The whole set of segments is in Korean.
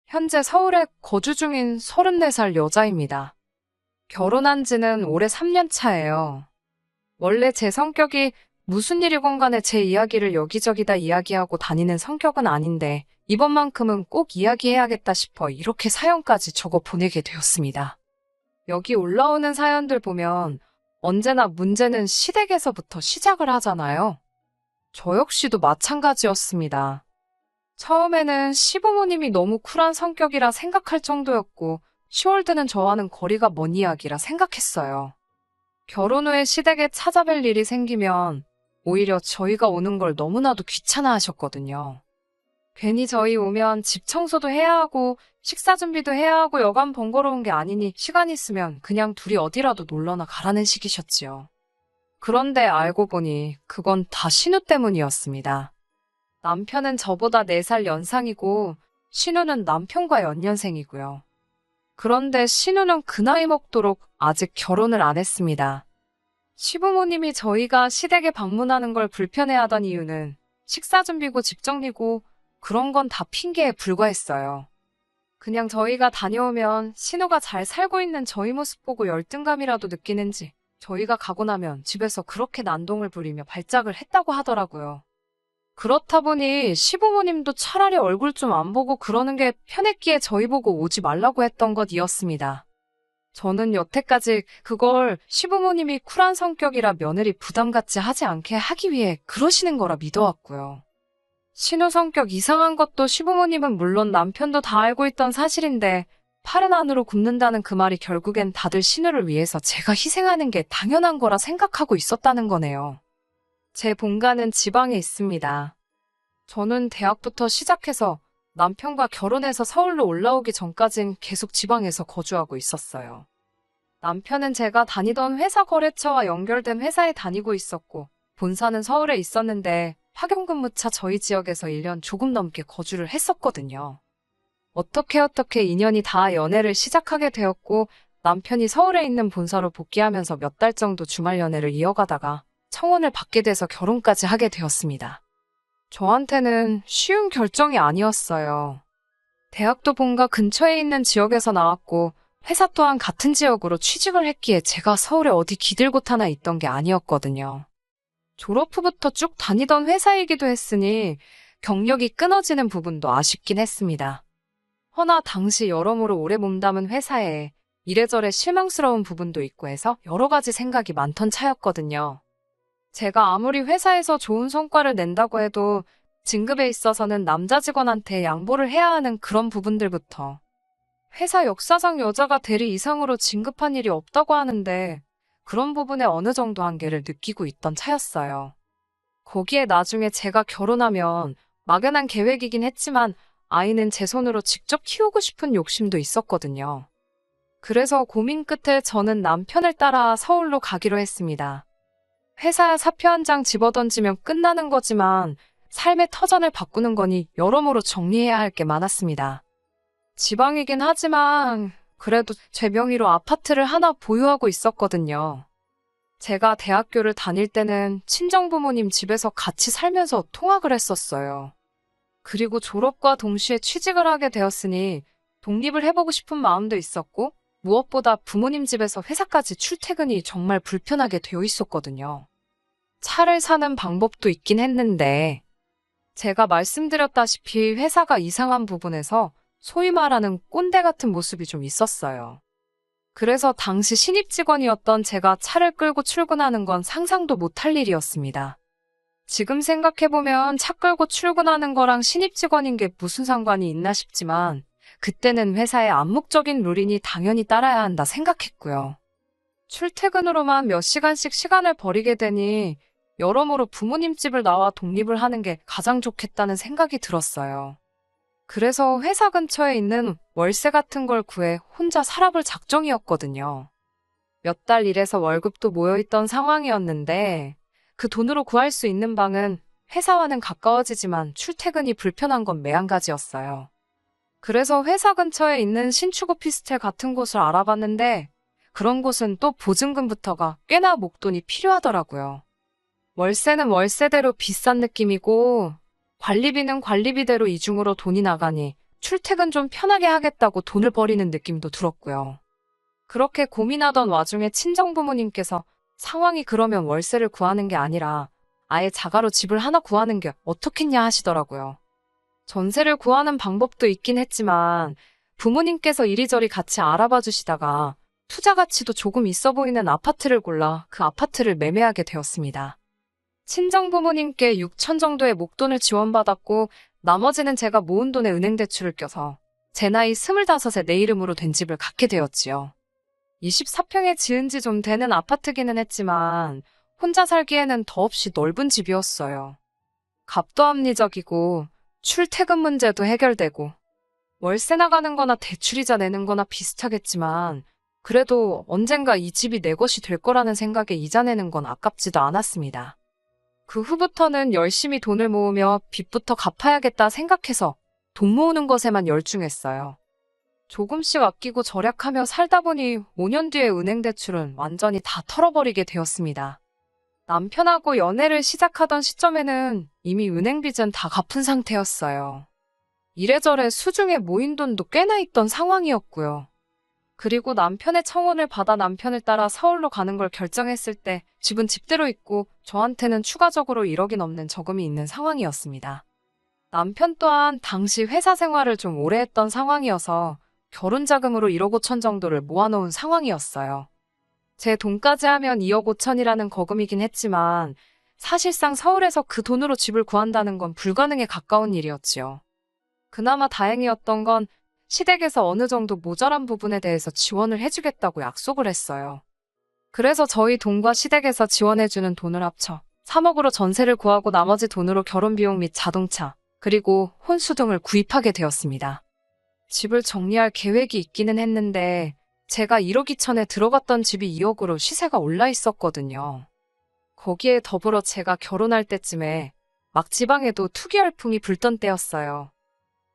현재 서울에 거주 중인 34살 여자입니다. 결혼한 지는 올해 3년 차예요. 원래 제 성격이 무슨 일이건 간에 제 이야기를 여기저기 다 이야기하고 다니는 성격은 아닌데 이번만큼은 꼭 이야기해야겠다 싶어 이렇게 사연까지 적어 보내게 되었습니다. 여기 올라오는 사연들 보면 언제나 문제는 시댁에서부터 시작을 하잖아요. 저 역시도 마찬가지였습니다. 처음에는 시부모님이 너무 쿨한 성격이라 생각할 정도였고 10월드는 저와는 거리가 먼 이야기라 생각했어요. 결혼 후에 시댁에 찾아뵐 일이 생기면 오히려 저희가 오는 걸 너무나도 귀찮아 하셨거든요. 괜히 저희 오면 집 청소도 해야 하고 식사 준비도 해야 하고 여간 번거로운 게 아니니 시간 있으면 그냥 둘이 어디라도 놀러나 가라는 식이셨지요. 그런데 알고 보니 그건 다 신우 때문이었습니다. 남편은 저보다 4살 연상이고 신우는 남편과 연년생이고요. 그런데 신우는 그 나이 먹도록 아직 결혼을 안 했습니다. 시부모님이 저희가 시댁에 방문하는 걸 불편해하던 이유는 식사 준비고 집 정리고 그런 건 다 핑계에 불과했어요. 그냥 저희가 다녀오면 신우가 잘 살고 있는 저희 모습 보고 열등감이라도 느끼는지 저희가 가고 나면 집에서 그렇게 난동을 부리며 발작을 했다고 하더라고요. 그렇다 보니 시부모님도 차라리 얼굴 좀 안 보고 그러는 게 편했기에 저희 보고 오지 말라고 했던 것이었습니다. 저는 여태까지 그걸 시부모님이 쿨한 성격이라 며느리 부담 갖지 하지 않게 하기 위해 그러시는 거라 믿어왔고요. 신우 성격 이상한 것도 시부모님은 물론 남편도 다 알고 있던 사실인데 팔은 안으로 굽는다는 그 말이 결국엔 다들 신우를 위해서 제가 희생하는 게 당연한 거라 생각하고 있었다는 거네요. 제 본가는 지방에 있습니다. 저는 대학부터 시작해서 남편과 결혼해서 서울로 올라오기 전까진 계속 지방에서 거주하고 있었어요. 남편은 제가 다니던 회사 거래처와 연결된 회사에 다니고 있었고 본사는 서울에 있었는데 파견근무차 저희 지역에서 1년 조금 넘게 거주를 했었거든요. 어떻게 인연이 다 연애를 시작하게 되었고 남편이 서울에 있는 본사로 복귀하면서 몇 달 정도 주말 연애를 이어가다가 청혼을 받게 돼서 결혼까지 하게 되었습니다. 저한테는 쉬운 결정이 아니었어요. 대학도 본가 근처에 있는 지역에서 나왔고 회사 또한 같은 지역으로 취직을 했기에 제가 서울에 어디 기들곳 하나 있던 게 아니었거든요. 졸업 후부터 쭉 다니던 회사이기도 했으니 경력이 끊어지는 부분도 아쉽긴 했습니다. 허나 당시 여러모로 오래 몸담은 회사에 이래저래 실망스러운 부분도 있고 해서 여러 가지 생각이 많던 차였거든요. 제가 아무리 회사에서 좋은 성과를 낸다고 해도 진급에 있어서는 남자 직원한테 양보를 해야 하는 그런 부분들부터 회사 역사상 여자가 대리 이상으로 진급한 일이 없다고 하는데 그런 부분에 어느 정도 한계를 느끼고 있던 차였어요. 거기에 나중에 제가 결혼하면 막연한 계획이긴 했지만 아이는 제 손으로 직접 키우고 싶은 욕심도 있었거든요. 그래서 고민 끝에 저는 남편을 따라 서울로 가기로 했습니다. 회사 사표 한 장 집어던지면 끝나는 거지만 삶의 터전을 바꾸는 거니 여러모로 정리해야 할 게 많았습니다. 지방이긴 하지만 그래도 제 명의로 아파트를 하나 보유하고 있었거든요. 제가 대학교를 다닐 때는 친정부모님 집에서 같이 살면서 통학을 했었어요. 그리고 졸업과 동시에 취직을 하게 되었으니 독립을 해보고 싶은 마음도 있었고 무엇보다 부모님 집에서 회사까지 출퇴근이 정말 불편하게 되어 있었거든요. 차를 사는 방법도 있긴 했는데 제가 말씀드렸다시피 회사가 이상한 부분에서 소위 말하는 꼰대 같은 모습이 좀 있었어요. 그래서 당시 신입 직원이었던 제가 차를 끌고 출근하는 건 상상도 못할 일이었습니다. 지금 생각해보면 차 끌고 출근하는 거랑 신입 직원인 게 무슨 상관이 있나 싶지만 그때는 회사의 암묵적인 룰이니 당연히 따라야 한다 생각했고요. 출퇴근으로만 몇 시간씩 시간을 버리게 되니 여러모로 부모님 집을 나와 독립을 하는 게 가장 좋겠다는 생각이 들었어요. 그래서 회사 근처에 있는 월세 같은 걸 구해 혼자 살아볼 작정이었거든요. 몇 달 일해서 월급도 모여있던 상황이었는데 그 돈으로 구할 수 있는 방은 회사와는 가까워지지만 출퇴근이 불편한 건 매한가지였어요. 그래서 회사 근처에 있는 신축 오피스텔 같은 곳을 알아봤는데 그런 곳은 또 보증금부터가 꽤나 목돈이 필요하더라고요. 월세는 월세대로 비싼 느낌이고 관리비는 관리비대로 이중으로 돈이 나가니 출퇴근 좀 편하게 하겠다고 돈을 버리는 느낌도 들었고요. 그렇게 고민하던 와중에 친정부모님께서 상황이 그러면 월세를 구하는 게 아니라 아예 자가로 집을 하나 구하는 게 어떻겠냐 하시더라고요. 전세를 구하는 방법도 있긴 했지만 부모님께서 이리저리 같이 알아봐 주시다가 투자 가치도 조금 있어 보이는 아파트를 골라 그 아파트를 매매하게 되었습니다. 친정부모님께 6천 정도의 목돈을 지원받았고 나머지는 제가 모은 돈에 은행 대출을 껴서 제 나이 25에 내 이름으로 된 집을 갖게 되었지요. 24평에 지은 지 좀 되는 아파트기는 했지만 혼자 살기에는 더없이 넓은 집이었어요. 값도 합리적이고 출퇴근 문제도 해결되고 월세 나가는 거나 대출이자 내는 거나 비슷하겠지만 그래도 언젠가 이 집이 내 것이 될 거라는 생각에 이자 내는 건 아깝지도 않았습니다. 그 후부터는 열심히 돈을 모으며 빚부터 갚아야겠다 생각해서 돈 모으는 것에만 열중했어요. 조금씩 아끼고 절약하며 살다 보니 5년 뒤에 은행 대출은 완전히 다 털어버리게 되었습니다. 남편하고 연애를 시작하던 시점에는 이미 은행 빚은 다 갚은 상태였어요. 이래저래 수중에 모인 돈도 꽤나 있던 상황이었고요. 그리고 남편의 청혼을 받아 남편을 따라 서울로 가는 걸 결정했을 때 집은 집대로 있고 저한테는 추가적으로 1억이 넘는 저금이 있는 상황이었습니다. 남편 또한 당시 회사 생활을 좀 오래 했던 상황이어서 결혼 자금으로 1억 5천 정도를 모아놓은 상황이었어요. 제 돈까지 하면 2억 5천이라는 거금이긴 했지만 사실상 서울에서 그 돈으로 집을 구한다는 건 불가능에 가까운 일이었지요. 그나마 다행이었던 건 시댁에서 어느 정도 모자란 부분에 대해서 지원을 해주겠다고 약속을 했어요. 그래서 저희 돈과 시댁에서 지원해주는 돈을 합쳐 3억으로 전세를 구하고 나머지 돈으로 결혼비용 및 자동차, 그리고 혼수 등을 구입하게 되었습니다. 집을 정리할 계획이 있기는 했는데 제가 1억 2천에 들어갔던 집이 2억으로 시세가 올라 있었거든요. 거기에 더불어 제가 결혼할 때쯤에 막 지방에도 투기 열풍이 불던 때였어요.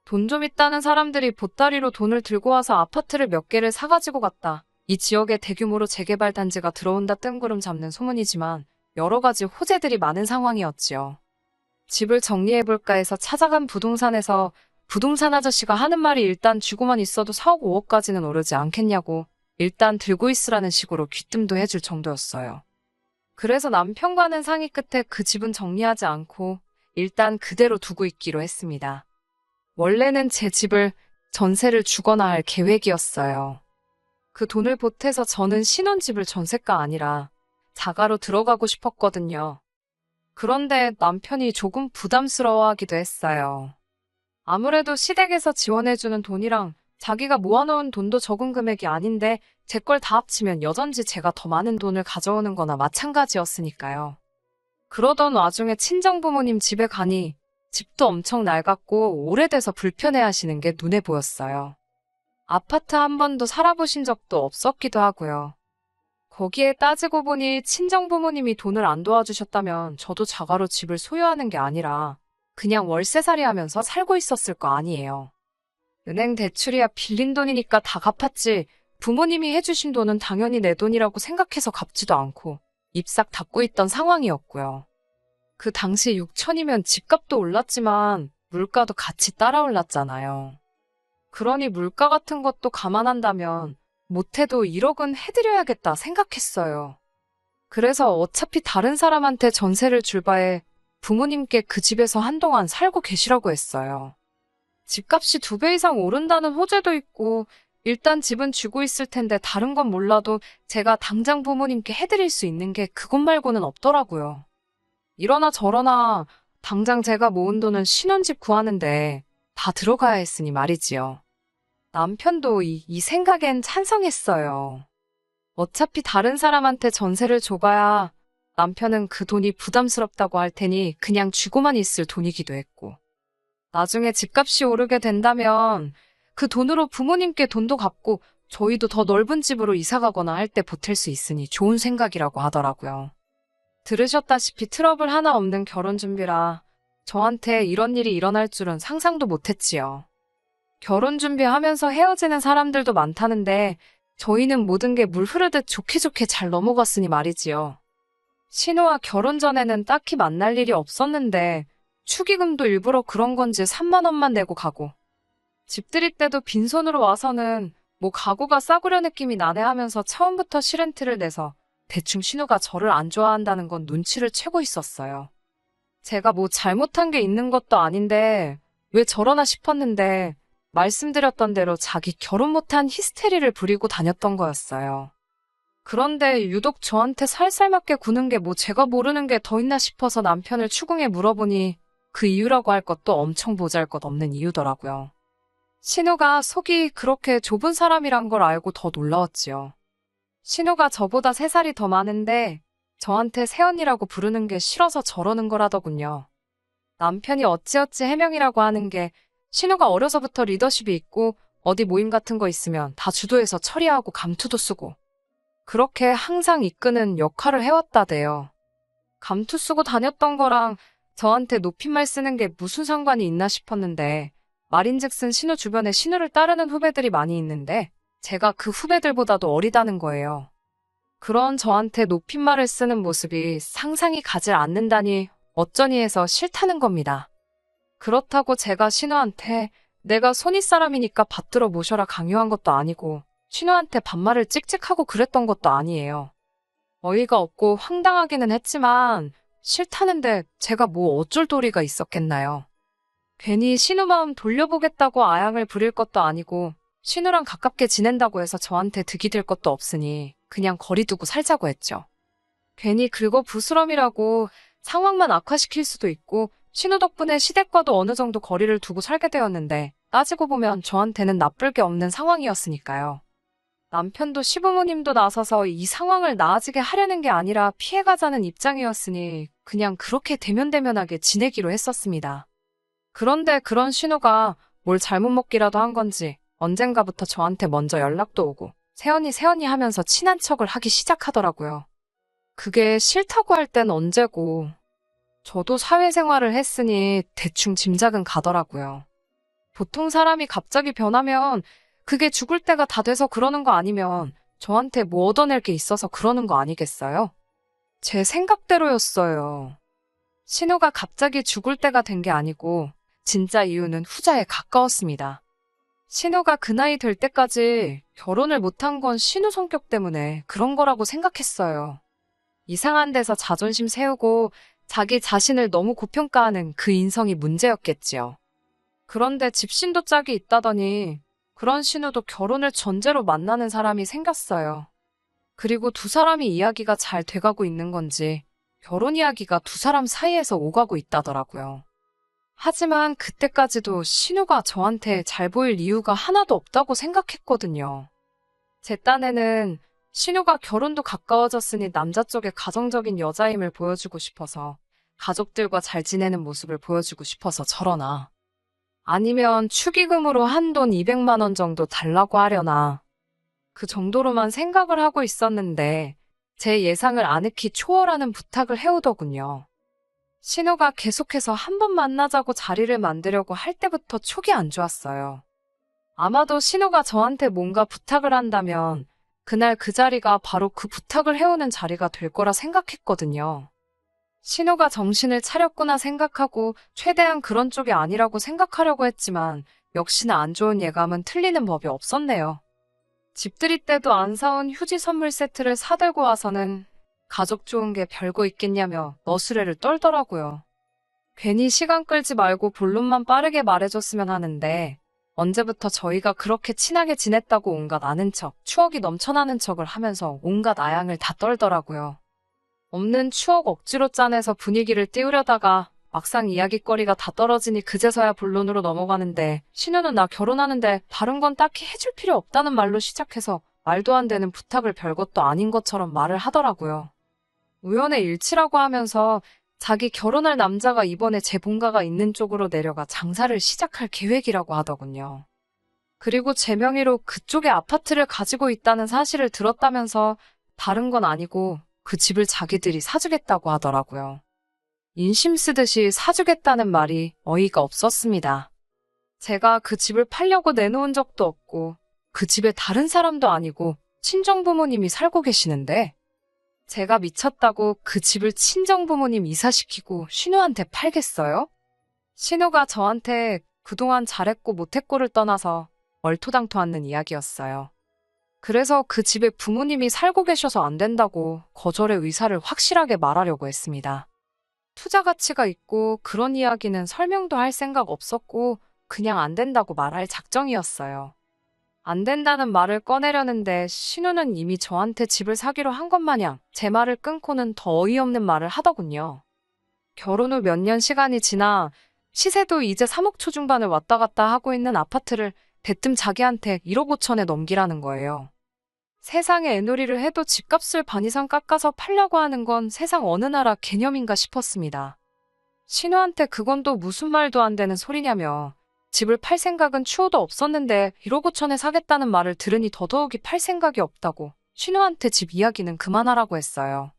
돈 좀 있다는 사람들이 보따리로 돈을 들고 와서 아파트를 몇 개를 사가지고 갔다. 이 지역에 대규모로 재개발 단지가 들어온다 뜬구름 잡는 소문이지만 여러 가지 호재들이 많은 상황이었지요. 집을 정리해볼까 해서 찾아간 부동산에서 부동산 아저씨가 하는 말이 일단 쥐고만 있어도 4억 5억까지는 오르지 않겠냐고 일단 들고 있으라는 식으로 귀뜸도 해줄 정도였어요. 그래서 남편과는 상의 끝에 그 집은 정리하지 않고 일단 그대로 두고 있기로 했습니다. 원래는 제 집을 전세를 주거나 할 계획이었어요. 그 돈을 보태서 저는 신혼집을 전세가 아니라 자가로 들어가고 싶었거든요. 그런데 남편이 조금 부담스러워하기도 했어요. 아무래도 시댁에서 지원해주는 돈이랑 자기가 모아놓은 돈도 적은 금액이 아닌데 제 걸 다 합치면 여전지 제가 더 많은 돈을 가져오는 거나 마찬가지였으니까요. 그러던 와중에 친정부모님 집에 가니 집도 엄청 낡았고 오래돼서 불편해하시는 게 눈에 보였어요. 아파트 한 번도 살아보신 적도 없었기도 하고요. 거기에 따지고 보니 친정부모님이 돈을 안 도와주셨다면 저도 자가로 집을 소유하는 게 아니라 그냥 월세살이 하면서 살고 있었을 거 아니에요. 은행 대출이야 빌린 돈이니까 다 갚았지 부모님이 해주신 돈은 당연히 내 돈이라고 생각해서 갚지도 않고 입싹 닫고 있던 상황이었고요. 그 당시 6천이면 집값도 올랐지만 물가도 같이 따라 올랐잖아요. 그러니 물가 같은 것도 감안한다면 못해도 1억은 해드려야겠다 생각했어요. 그래서 어차피 다른 사람한테 전세를 줄 바에 부모님께 그 집에서 한동안 살고 계시라고 했어요. 집값이 2배 이상 오른다는 호재도 있고 일단 집은 쥐고 있을 텐데 다른 건 몰라도 제가 당장 부모님께 해드릴 수 있는 게 그것 말고는 없더라고요. 이러나 저러나 당장 제가 모은 돈은 신혼집 구하는데 다 들어가야 했으니 말이지요. 남편도 이 생각엔 찬성했어요. 어차피 다른 사람한테 전세를 줘봐야 남편은 그 돈이 부담스럽다고 할 테니 그냥 쥐고만 있을 돈이기도 했고 나중에 집값이 오르게 된다면 그 돈으로 부모님께 돈도 갚고 저희도 더 넓은 집으로 이사가거나 할 때 보탤 수 있으니 좋은 생각이라고 하더라고요. 들으셨다시피 트러블 하나 없는 결혼 준비라 저한테 이런 일이 일어날 줄은 상상도 못했지요. 결혼 준비하면서 헤어지는 사람들도 많다는데 저희는 모든 게 물 흐르듯 좋게 좋게 잘 넘어갔으니 말이지요. 신우와 결혼 전에는 딱히 만날 일이 없었는데 축의금도 일부러 그런 건지 3만 원만 내고 가고 집들이 때도 빈손으로 와서는 뭐 가구가 싸구려 느낌이 나네 하면서 처음부터 실렌트를 내서 대충 신우가 저를 안 좋아한다는 건 눈치를 채고 있었어요. 제가 뭐 잘못한 게 있는 것도 아닌데 왜 저러나 싶었는데 말씀드렸던 대로 자기 결혼 못한 히스테리를 부리고 다녔던 거였어요. 그런데 유독 저한테 살살 맞게 구는 게 뭐 제가 모르는 게 더 있나 싶어서 남편을 추궁해 물어보니 그 이유라고 할 것도 엄청 보잘것없는 이유더라고요. 신우가 속이 그렇게 좁은 사람이란 걸 알고 더 놀라웠지요. 신우가 저보다 3살이 더 많은데 저한테 새언니라고 부르는 게 싫어서 저러는 거라더군요. 남편이 어찌어찌 해명이라고 하는 게 신우가 어려서부터 리더십이 있고 어디 모임 같은 거 있으면 다 주도해서 처리하고 감투도 쓰고 그렇게 항상 이끄는 역할을 해왔다대요. 감투 쓰고 다녔던 거랑 저한테 높임말 쓰는 게 무슨 상관이 있나 싶었는데 말인즉슨 신우 주변에 신우를 따르는 후배들이 많이 있는데 제가 그 후배들보다도 어리다는 거예요. 그런 저한테 높임말을 쓰는 모습이 상상이 가질 않는다니 어쩌니 해서 싫다는 겁니다. 그렇다고 제가 신우한테 내가 손윗 사람이니까 받들어 모셔라 강요한 것도 아니고 신우한테 반말을 찍찍하고 그랬던 것도 아니에요. 어이가 없고 황당하기는 했지만 싫다는데 제가 뭐 어쩔 도리가 있었겠나요. 괜히 신우 마음 돌려보겠다고 아양을 부릴 것도 아니고 신우랑 가깝게 지낸다고 해서 저한테 득이 될 것도 없으니 그냥 거리 두고 살자고 했죠. 괜히 긁어 부스럼이라고 상황만 악화시킬 수도 있고 신우 덕분에 시댁과도 어느 정도 거리를 두고 살게 되었는데 따지고 보면 저한테는 나쁠 게 없는 상황이었으니까요. 남편도 시부모님도 나서서 이 상황을 나아지게 하려는 게 아니라 피해가자는 입장이었으니 그냥 그렇게 대면대면하게 지내기로 했었습니다. 그런데 그런 신우가 뭘 잘못 먹기라도 한 건지 언젠가부터 저한테 먼저 연락도 오고 새언니 하면서 친한 척을 하기 시작하더라고요. 그게 싫다고 할 땐 언제고 저도 사회생활을 했으니 대충 짐작은 가더라고요. 보통 사람이 갑자기 변하면 그게 죽을 때가 다 돼서 그러는 거 아니면 저한테 뭐 얻어낼 게 있어서 그러는 거 아니겠어요? 제 생각대로였어요. 신우가 갑자기 죽을 때가 된 게 아니고 진짜 이유는 후자에 가까웠습니다. 신우가 그 나이 될 때까지 결혼을 못한 건 신우 성격 때문에 그런 거라고 생각했어요. 이상한 데서 자존심 세우고 자기 자신을 너무 고평가하는 그 인성이 문제였겠지요. 그런데 집신도 짝이 있다더니 그런 신우도 결혼을 전제로 만나는 사람이 생겼어요. 그리고 두 사람이 이야기가 잘 돼가고 있는 건지 결혼 이야기가 두 사람 사이에서 오가고 있다더라고요. 하지만 그때까지도 신우가 저한테 잘 보일 이유가 하나도 없다고 생각했거든요. 제 딴에는 신우가 결혼도 가까워졌으니 남자 쪽에 가정적인 여자임을 보여주고 싶어서 가족들과 잘 지내는 모습을 보여주고 싶어서 저러나 아니면 축의금으로 한돈 200만 원 정도 달라고 하려나 그 정도로만 생각을 하고 있었는데 제 예상을 아늑히 초월하는 부탁을 해오더군요. 신우가 계속해서 한 번 만나자고 자리를 만들려고 할 때부터 촉이 안 좋았어요. 아마도 신우가 저한테 뭔가 부탁을 한다면 그날 그 자리가 바로 그 부탁을 해오는 자리가 될 거라 생각했거든요. 신우가 정신을 차렸구나 생각하고 최대한 그런 쪽이 아니라고 생각하려고 했지만 역시나 안 좋은 예감은 틀리는 법이 없었네요. 집들이 때도 안 사온 휴지 선물 세트를 사들고 와서는 가족 좋은 게 별거 있겠냐며 너스레를 떨더라고요. 괜히 시간 끌지 말고 본론만 빠르게 말해줬으면 하는데 언제부터 저희가 그렇게 친하게 지냈다고 온갖 아는 척, 추억이 넘쳐나는 척을 하면서 온갖 아양을 다 떨더라고요. 없는 추억 억지로 짜내서 분위기를 띄우려다가 막상 이야깃거리가 다 떨어지니 그제서야 본론으로 넘어가는데 신우는 나 결혼하는데 다른 건 딱히 해줄 필요 없다는 말로 시작해서 말도 안 되는 부탁을 별것도 아닌 것처럼 말을 하더라고요. 우연의 일치라고 하면서 자기 결혼할 남자가 이번에 제 본가가 있는 쪽으로 내려가 장사를 시작할 계획이라고 하더군요. 그리고 제 명의로 그쪽에 아파트를 가지고 있다는 사실을 들었다면서 다른 건 아니고 그 집을 자기들이 사주겠다고 하더라고요. 인심 쓰듯이 사주겠다는 말이 어이가 없었습니다. 제가 그 집을 팔려고 내놓은 적도 없고 그 집에 다른 사람도 아니고 친정부모님이 살고 계시는데 제가 미쳤다고 그 집을 친정부모님 이사시키고 신우한테 팔겠어요? 신우가 저한테 그동안 잘했고 못했고를 떠나서 얼토당토않는 이야기였어요. 그래서 그 집에 부모님이 살고 계셔서 안 된다고 거절의 의사를 확실하게 말하려고 했습니다. 투자 가치가 있고 그런 이야기는 설명도 할 생각 없었고 그냥 안 된다고 말할 작정이었어요. 안 된다는 말을 꺼내려는데 신우는 이미 저한테 집을 사기로 한 것 마냥 제 말을 끊고는 더 어이없는 말을 하더군요. 결혼 후 몇 년 시간이 지나 시세도 이제 3억 초중반을 왔다 갔다 하고 있는 아파트를 대뜸 자기한테 1억 5천에 넘기라는 거예요. 세상에 애놀이를 해도 집값을 반 이상 깎아서 팔려고 하는 건 세상 어느 나라 개념인가 싶었습니다. 신우한테 그건 또 무슨 말도 안 되는 소리냐며 집을 팔 생각은 추호도 없었는데 1억 5천에 사겠다는 말을 들으니 더더욱이 팔 생각이 없다고 신우한테 집 이야기는 그만하라고 했어요.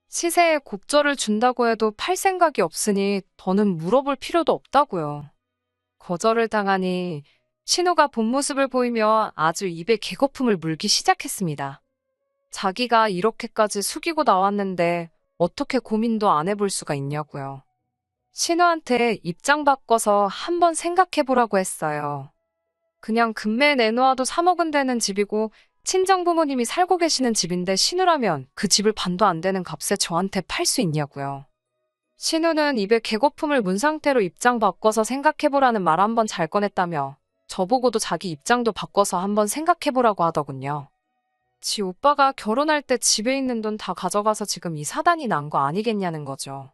시세에 곡절을 준다고 해도 팔 생각이 없으니 더는 물어볼 필요도 없다고요. 거절을 당하니 신우가 본 모습을 보이며 아주 입에 개거품을 물기 시작했습니다. 자기가 이렇게까지 숙이고 나왔는데 어떻게 고민도 안 해볼 수가 있냐고요. 신우한테 입장 바꿔서 한번 생각해보라고 했어요. 그냥 금매에 내놓아도 3억은 되는 집이고 친정부모님이 살고 계시는 집인데 신우라면 그 집을 반도 안 되는 값에 저한테 팔 수 있냐고요. 신우는 입에 개거품을 문 상태로 입장 바꿔서 생각해보라는 말 한번 잘 꺼냈다며 저보고도 자기 입장도 바꿔서 한번 생각해보라고 하더군요. 지 오빠가 결혼할 때 집에 있는 돈 다 가져가서 지금 이 사단이 난 거 아니겠냐는 거죠.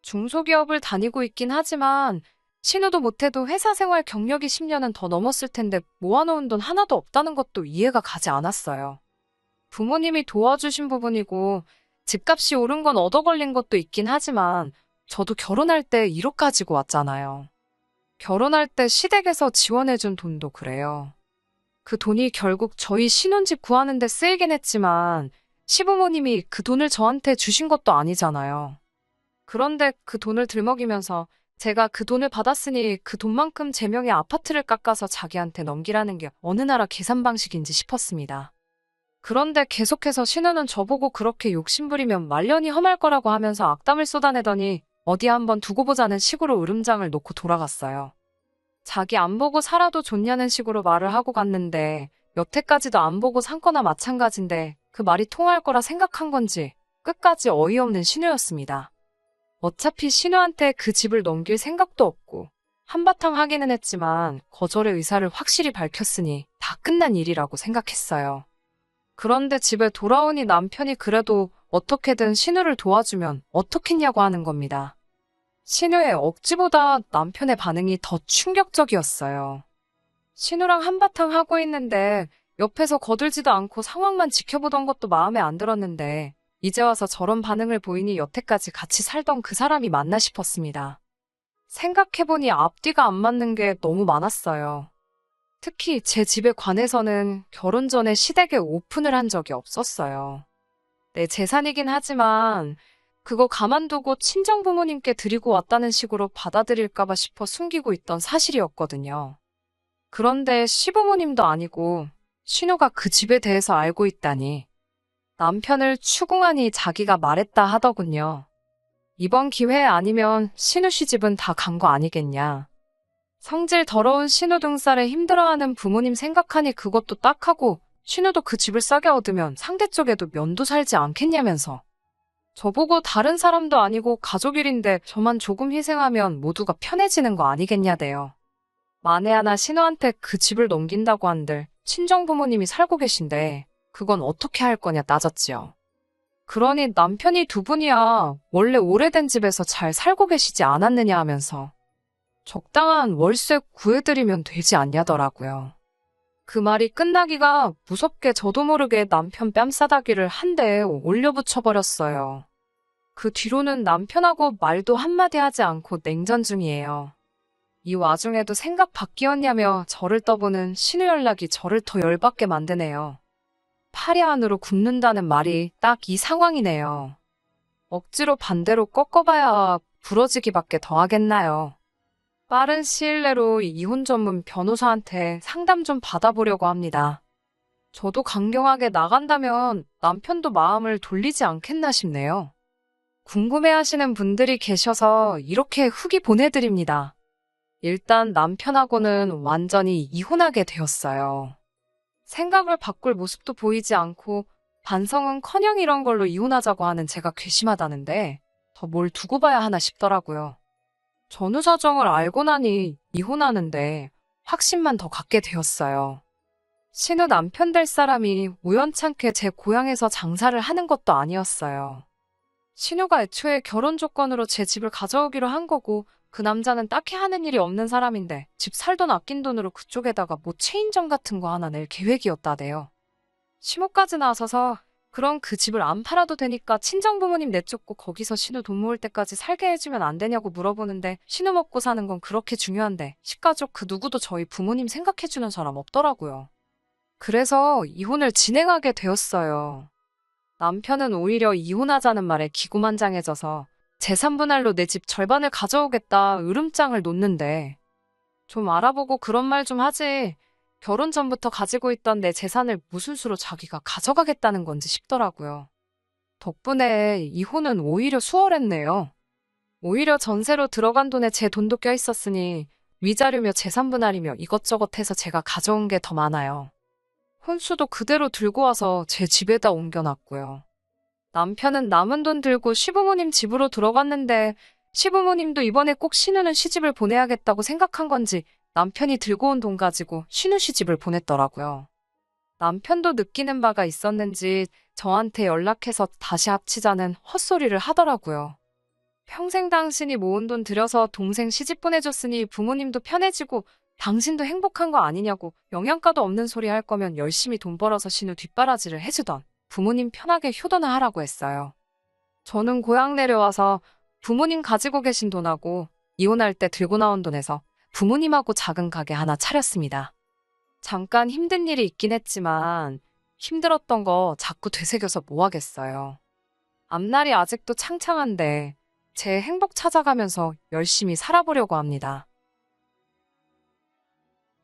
중소기업을 다니고 있긴 하지만 신우도 못해도 회사 생활 경력이 10년은 더 넘었을 텐데 모아놓은 돈 하나도 없다는 것도 이해가 가지 않았어요. 부모님이 도와주신 부분이고 집값이 오른 건 얻어 걸린 것도 있긴 하지만 저도 결혼할 때 1억 가지고 왔잖아요. 결혼할 때 시댁에서 지원해준 돈도 그래요. 그 돈이 결국 저희 신혼집 구하는 데 쓰이긴 했지만 시부모님이 그 돈을 저한테 주신 것도 아니잖아요. 그런데 그 돈을 들먹이면서 제가 그 돈을 받았으니 그 돈만큼 제 명의 아파트를 깎아서 자기한테 넘기라는 게 어느 나라 계산 방식인지 싶었습니다. 그런데 계속해서 신우는 저보고 그렇게 욕심부리면 말년이 험할 거라고 하면서 악담을 쏟아내더니 어디 한번 두고 보자는 식으로 으름장을 놓고 돌아갔어요. 자기 안 보고 살아도 좋냐는 식으로 말을 하고 갔는데 여태까지도 안 보고 산 거나 마찬가지인데 그 말이 통할 거라 생각한 건지 끝까지 어이없는 신우였습니다. 어차피 신우한테 그 집을 넘길 생각도 없고 한바탕 하기는 했지만 거절의 의사를 확실히 밝혔으니 다 끝난 일이라고 생각했어요. 그런데 집에 돌아오니 남편이 그래도 어떻게든 신우를 도와주면 어떻겠냐고 하는 겁니다. 신우의 억지보다 남편의 반응이 더 충격적이었어요. 신우랑 한바탕 하고 있는데 옆에서 거들지도 않고 상황만 지켜보던 것도 마음에 안 들었는데 이제 와서 저런 반응을 보이니 여태까지 같이 살던 그 사람이 맞나 싶었습니다. 생각해보니 앞뒤가 안 맞는 게 너무 많았어요. 특히 제 집에 관해서는 결혼 전에 시댁에 오픈을 한 적이 없었어요. 내 재산이긴 하지만 그거 가만두고 친정부모님께 드리고 왔다는 식으로 받아들일까봐 싶어 숨기고 있던 사실이었거든요. 그런데 시부모님도 아니고 신우가 그 집에 대해서 알고 있다니 남편을 추궁하니 자기가 말했다 하더군요. 이번 기회 아니면 신우 씨 집은 다 간 거 아니겠냐. 성질 더러운 신우 등살에 힘들어하는 부모님 생각하니 그것도 딱하고 신우도 그 집을 싸게 얻으면 상대 쪽에도 면도 살지 않겠냐면서. 저보고 다른 사람도 아니고 가족 일인데 저만 조금 희생하면 모두가 편해지는 거 아니겠냐대요. 만에 하나 신우한테 그 집을 넘긴다고 한들 친정부모님이 살고 계신데 그건 어떻게 할 거냐 따졌지요. 그러니 남편이 두 분이야 원래 오래된 집에서 잘 살고 계시지 않았느냐 하면서 적당한 월세 구해드리면 되지 않냐더라고요. 그 말이 끝나기가 무섭게 저도 모르게 남편 뺨싸다기를 한 대에 올려붙여버렸어요. 그 뒤로는 남편하고 말도 한마디 하지 않고 냉전 중이에요. 이 와중에도 생각 바뀌었냐며 저를 떠보는 신우 연락이 저를 더 열받게 만드네요. 파리 안으로 굽는다는 말이 딱 이 상황이네요. 억지로 반대로 꺾어봐야 부러지기밖에 더 하겠나요. 빠른 시일 내로 이혼 전문 변호사한테 상담 좀 받아보려고 합니다. 저도 강경하게 나간다면 남편도 마음을 돌리지 않겠나 싶네요. 궁금해하시는 분들이 계셔서 이렇게 후기 보내드립니다. 일단 남편하고는 완전히 이혼하게 되었어요. 생각을 바꿀 모습도 보이지 않고 반성은커녕 이런 걸로 이혼하자고 하는 제가 괘씸하다는데 더 뭘 두고 봐야 하나 싶더라고요. 전후 사정을 알고 나니 이혼하는데 확신만 더 갖게 되었어요. 신우 남편 될 사람이 우연찮게 제 고향에서 장사를 하는 것도 아니었어요. 신우가 애초에 결혼 조건으로 제 집을 가져오기로 한 거고 그 남자는 딱히 하는 일이 없는 사람인데 집 살던 아낀 돈으로 그쪽에다가 뭐 체인점 같은 거 하나 낼 계획이었다대요. 시모까지 나서서 그럼 그 집을 안 팔아도 되니까 친정부모님 내쫓고 거기서 신우 돈 모을 때까지 살게 해주면 안 되냐고 물어보는데 신우 먹고 사는 건 그렇게 중요한데 식가족 그 누구도 저희 부모님 생각해주는 사람 없더라고요. 그래서 이혼을 진행하게 되었어요. 남편은 오히려 이혼하자는 말에 기고만장해져서 재산 분할로 내 집 절반을 가져오겠다 으름장을 놓는데 좀 알아보고 그런 말 좀 하지. 결혼 전부터 가지고 있던 내 재산을 무슨 수로 자기가 가져가겠다는 건지 싶더라고요. 덕분에 이혼은 오히려 수월했네요. 오히려 전세로 들어간 돈에 제 돈도 껴있었으니 위자료며 재산 분할이며 이것저것 해서 제가 가져온 게 더 많아요. 혼수도 그대로 들고 와서 제 집에다 옮겨놨고요. 남편은 남은 돈 들고 시부모님 집으로 들어갔는데 시부모님도 이번에 꼭 신우는 시집을 보내야겠다고 생각한 건지 남편이 들고 온 돈 가지고 신우 시집을 보냈더라고요. 남편도 느끼는 바가 있었는지 저한테 연락해서 다시 합치자는 헛소리를 하더라고요. 평생 당신이 모은 돈 들여서 동생 시집 보내줬으니 부모님도 편해지고 당신도 행복한 거 아니냐고 영양가도 없는 소리 할 거면 열심히 돈 벌어서 신우 뒷바라지를 해주던 부모님 편하게 효도나 하라고 했어요. 저는 고향 내려와서 부모님 가지고 계신 돈하고 이혼할 때 들고 나온 돈에서 부모님하고 작은 가게 하나 차렸습니다. 잠깐 힘든 일이 있긴 했지만 힘들었던 거 자꾸 되새겨서 뭐 하겠어요. 앞날이 아직도 창창한데 제 행복 찾아가면서 열심히 살아보려고 합니다.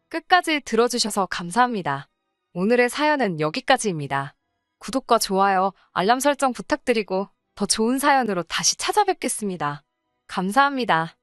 끝까지 들어주셔서 감사합니다. 오늘의 사연은 여기까지입니다. 구독과 좋아요, 알람 설정 부탁드리고 더 좋은 사연으로 다시 찾아뵙겠습니다. 감사합니다.